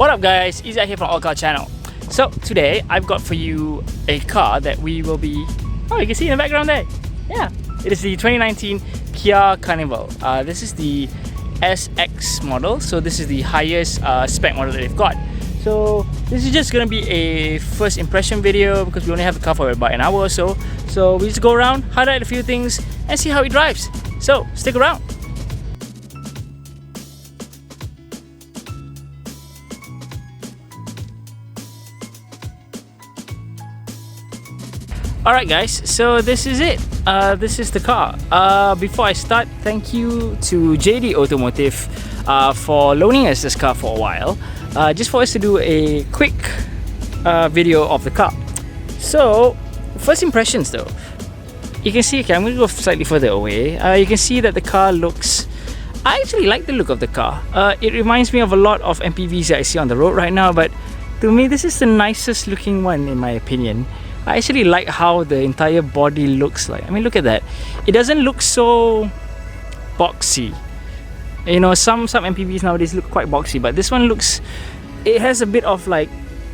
What up guys, Izzat here from All Car Channel. So today I've got for you a car that we will be, you can see in the background there. Yeah, it is the 2019 Kia Carnival. This is the SX model, so this is the highest spec model that they've got. So this is just gonna be a first impression video because we only have the car for about an hour or so. So we just go around, highlight a few things and see how it drives. So stick around. Alright guys, so this is it. This is the car. Before I start, thank you to JD Automotive for loaning us this car for a while. Just for us to do a quick video of the car. So, first impressions though. You can see, okay, I'm going to go slightly further away. You can see that the car looks... I actually like the look of the car. It reminds me of a lot of MPVs that I see on the road right now, but to me this is the nicest looking one in my opinion. I actually like how the entire body looks like. I mean, look at that. It doesn't look so boxy. You know, some MPVs nowadays look quite boxy, but this one looks... It has a bit of like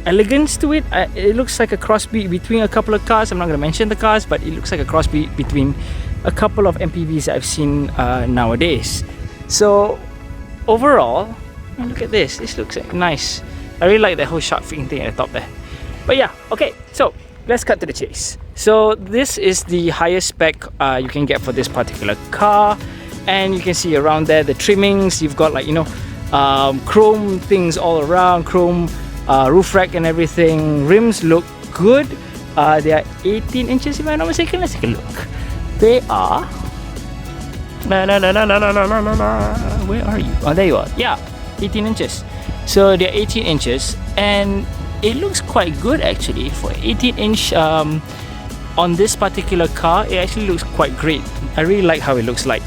elegance to it. It looks like a crossbreed between a couple of cars. I'm not going to mention the cars, but it looks like a crossbreed between a couple of MPVs that I've seen nowadays. So overall, look at this. This looks nice. I really like that whole shark fin thing at the top there. But yeah, okay. So let's cut to the chase. So this is the highest spec you can get for this particular car, and you can see around there the trimmings. You've got like, you know, chrome things all around, chrome roof rack and everything. Rims look good. They are 18 inches if I'm not mistaken. Let's take a look. They are... Where are you? Oh, there you are. Yeah, 18 inches. So they're 18 inches and it looks quite good actually for 18 inch on this particular car. It actually looks quite great. I really like how it looks like.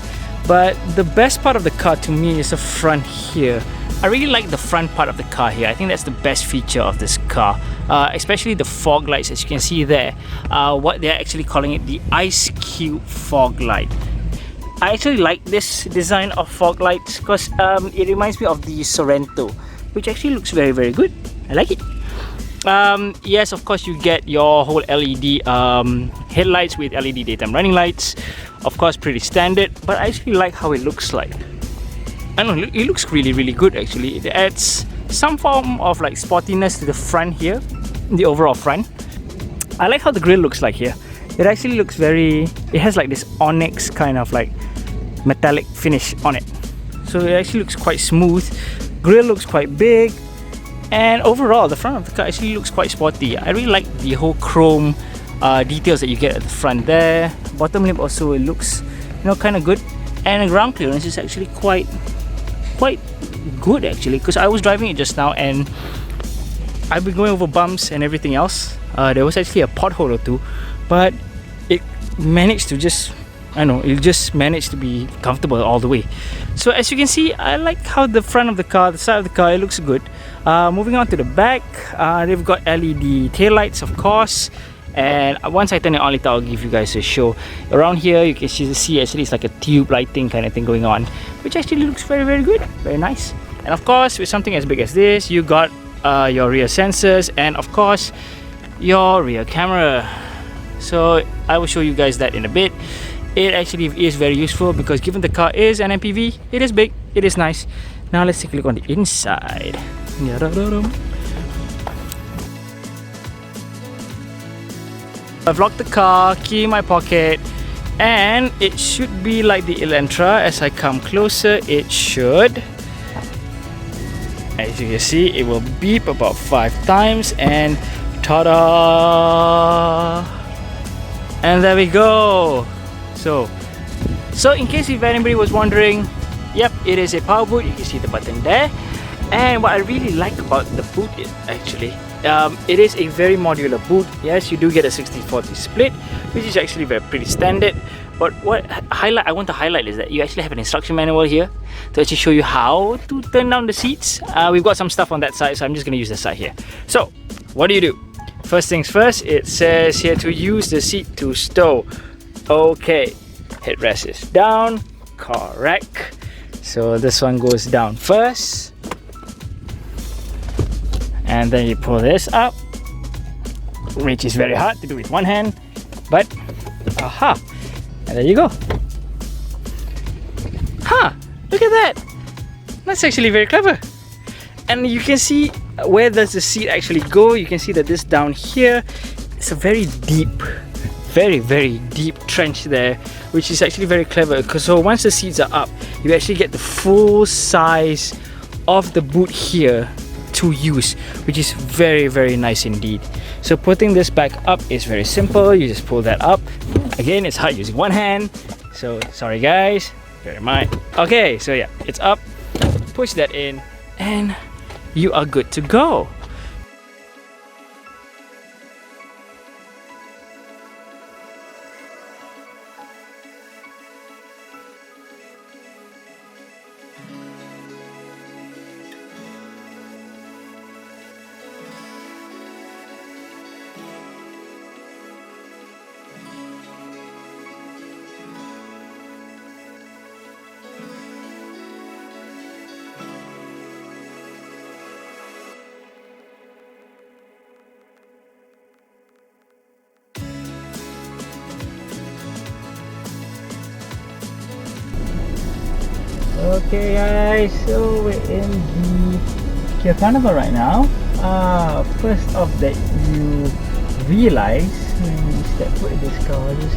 But the best part of the car to me is the front here. I really like the front part of the car here. I think that's the best feature of this car, especially the fog lights, as you can see there. What they're actually calling it, the Ice Cube fog light. I actually like this design of fog lights because it reminds me of the Sorento, which actually looks very, very good. I like it. Yes, of course you get your whole LED headlights with LED daytime running lights. Of course, pretty standard, but I actually like how it looks like. I don't know, it looks really, really good actually. It adds some form of like sportiness to the front here, the overall front. I like how the grille looks like here. It actually looks very... It has like this onyx kind of like metallic finish on it. So it actually looks quite smooth. Grille looks quite big. And overall, the front of the car actually looks quite sporty. I really like the whole chrome details that you get at the front there. Bottom lip also, it looks, you know, kind of good. And the ground clearance is actually quite good actually, because I was driving it just now and I've been going over bumps and everything else. There was actually a pothole or two, but it managed to just, I don't know, it just managed to be comfortable all the way. So as you can see, I like how the front of the car, the side of the car, it looks good. Moving on to the back, they've got LED taillights, of course. And once I turn it on later, I'll give you guys a show. Around here, you can see actually it's like a tube lighting kind of thing going on, which actually looks very, very good, very nice. And of course, with something as big as this, you got your rear sensors and of course your rear camera. So I will show you guys that in a bit. It actually is very useful because given the car is an MPV, it is big, it is nice. Now let's take a look on the inside. I've locked the car, key in my pocket, and it should be like the Elantra. As I come closer, it should. As you can see, it will beep about 5 times and ta-da! And there we go. So in case if anybody was wondering, yep, it is a power boot. You can see the button there. And what I really like about the boot is actually, it is a very modular boot. Yes, you do get a 60-40 split, which is actually pretty standard. But what I want to highlight is that you actually have an instruction manual here to actually show you how to turn down the seats. We've got some stuff on that side, so I'm just going to use the side here. So what do? First things first, it says here to use the seat to stow. Okay, headrest is down, correct. So this one goes down first. and then you pull this up, which is very hard to do with one hand, but aha, and there you go. Look at that. That's actually very clever. And you can see where does the seat actually go. You can see that this down here, it's a very deep, very deep trench there, which is actually very clever, because so once the seats are up, you actually get the full size of the boot here to use, which is very nice indeed. So putting this back up is very simple. You just pull that up. Again, it's hard using one hand, so sorry guys, bear in mind. Okay, so yeah, it's up, push that in, and you are good to go. Okay guys, so we're in the Kia Carnival right now. First off, that you realize when you step foot in this car is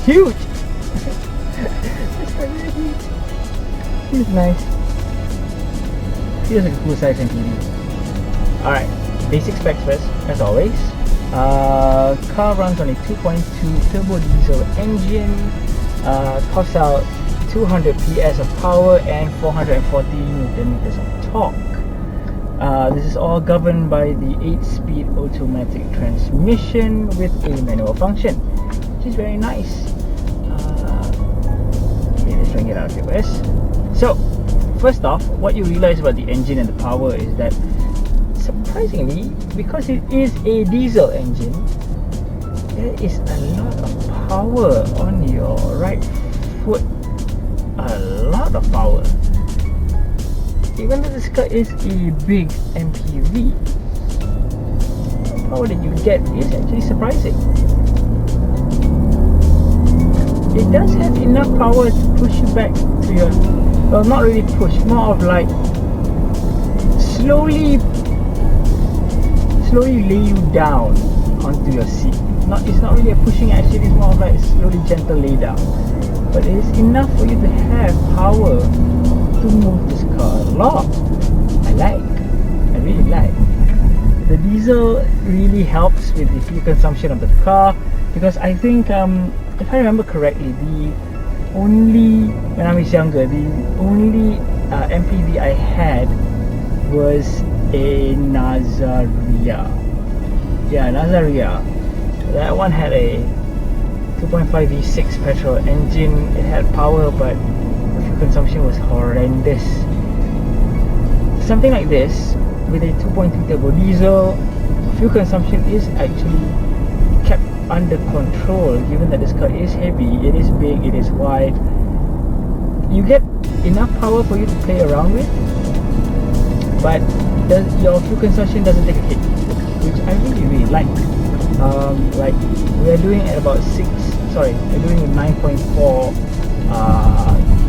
huge. This car is huge. It's nice. Feels like a full size MPV. Alright, basic specs first, as always. Car runs on a 2.2 turbo diesel engine. Costs out 200 PS of power and 440 Newton meters of torque. This is all governed by the 8-speed automatic transmission with a manual function, which is very nice. Okay, let's try and get out of here first. So, first off, what you realize about the engine and the power is that, surprisingly, because it is a diesel engine, there is a lot of power on your right foot. A lot of power. Even though this car is a big MPV, the power that you get is actually surprising. It does have enough power to push you back to your, well, not really push, more of like slowly lay you down onto your seat. It's not really a pushing action, it's more of like slowly gentle lay down. But it is enough for you to have power to move this car along. I really like. The diesel really helps with the fuel consumption of the car, because I think, if I remember correctly, when I was younger, the only MPV I had was a Nazaria. Yeah, Nazaria. That one had a 2.5 V6 petrol engine. It had power, but the fuel consumption was horrendous. Something like this with a 2.2 turbo diesel, fuel consumption is actually kept under control, given that this car is heavy, it is big, it is wide. You get enough power for you to play around with, but your fuel consumption doesn't take a hit, which I really like. Like we are doing at about we're doing 9.4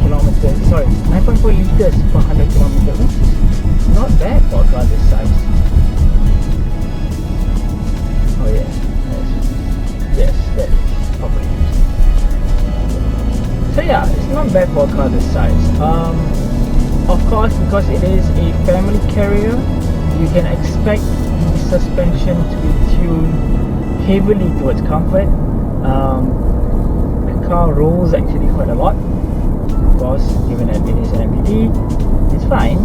kilometers, 9.4 liters per 100 kilometers, which is not bad for a car this size. Oh yes, that is properly used. So yeah, it's not bad for a car this size. Of course, because it is a family carrier, you can expect the suspension to be tuned heavily towards comfort. The car rolls actually quite a lot, of course, given that it is an MPV. It's fine.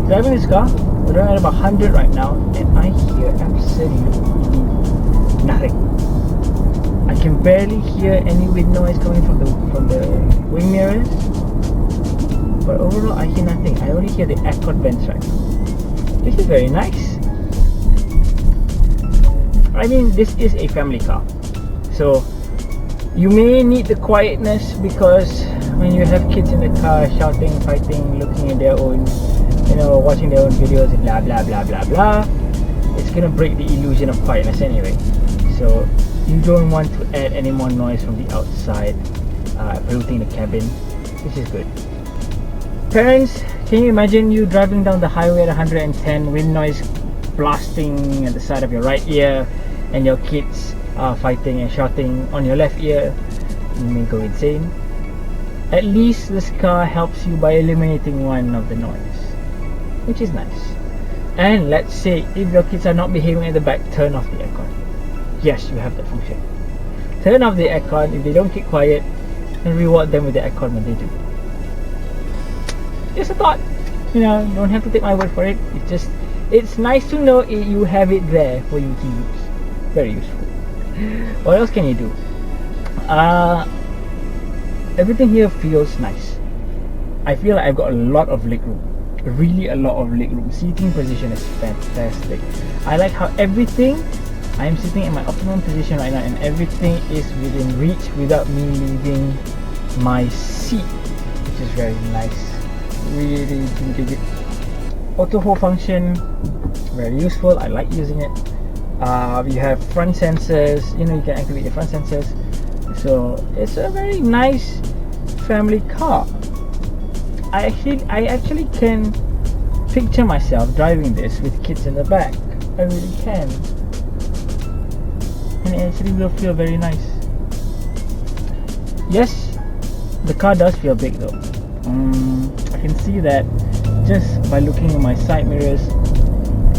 Driving this car, we're driving at about 100 right now, and I hear absolutely nothing. I can barely hear any wind noise coming from the wing mirrors, but overall I hear nothing. I only hear the aircon vents right now, which is very nice. I mean, this is a family car, so you may need the quietness, because when you have kids in the car shouting, fighting, looking at their own, know, watching their own videos and blah blah blah blah blah, it's gonna break the illusion of quietness anyway. So you don't want to add any more noise from the outside, polluting the cabin, which is good. Parents, can you imagine you driving down the highway at 110, wind noise blasting at the side of your right ear, and your kids are fighting and shouting on your left ear? You may go insane. At least this car helps you by eliminating one of the noise, which is nice. And let's say if your kids are not behaving at the back, turn off the aircon. Yes, you have that function. Turn off the aircon if they don't keep quiet, and reward them with the aircon when they do. Just a thought, you know, you don't have to take my word for it. It's nice to know you have it there for you to use. Very useful. What else can you do? Everything here feels nice. I feel like I've got a lot of leg room. Really a lot of leg room. Seating position is fantastic. I like how I am sitting in my optimum position right now, and everything is within reach without me leaving my seat, which is very nice. Really dig it. Auto hold function, very useful. I like using it. You have front sensors, you know, you can activate your front sensors. So it's a very nice family car. I actually can picture myself driving this with kids in the back. I really can. And it actually will feel very nice. Yes, the car does feel big though. I can see that just by looking in my side mirrors.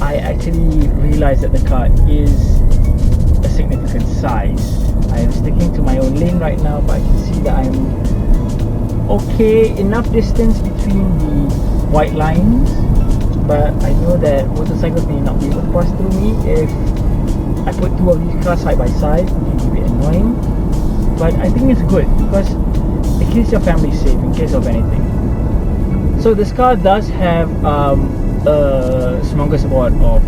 I actually realized that the car is a significant size. I am sticking to my own lane right now, but I can see that I'm okay, enough distance between the white lines, but I know that motorcycles may not be able to pass through me if I put two of these cars side by side. It can be a bit annoying, but I think it's good because it keeps your family safe in case of anything. So this car does have a smorgasbord of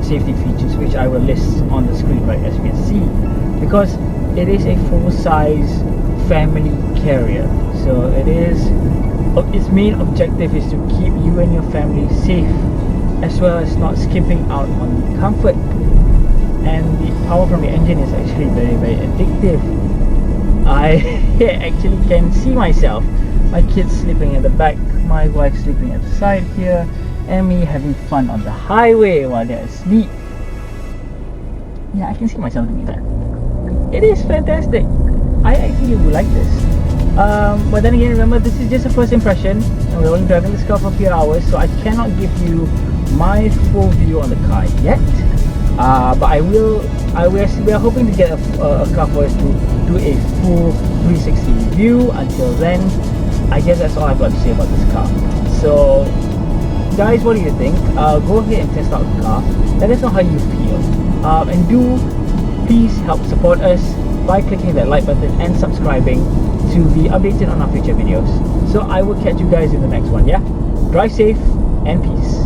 safety features, which I will list on the screen right as you can see, because it is a full-size family carrier. So its main objective is to keep you and your family safe, as well as not skimping out on the comfort. And the power from the engine is actually very, very addictive. I actually can see myself, my kids sleeping at the back, my wife sleeping at the side here, and me having fun on the highway while they're asleep. Yeah, I can see myself doing that. It is fantastic. I actually would like this. But then again, remember, this is just a first impression, and we're only driving this car for a few hours, so I cannot give you my full view on the car yet. But we are hoping to get a car for us to do a full 360 review. Until then, I guess that's all I've got to say about this car. So guys, what do you think? Go ahead and test out the car. Let us know how you feel. And do please help support us by clicking that like button and subscribing to be updated on our future videos. So I will catch you guys in the next one, yeah? Drive safe and peace.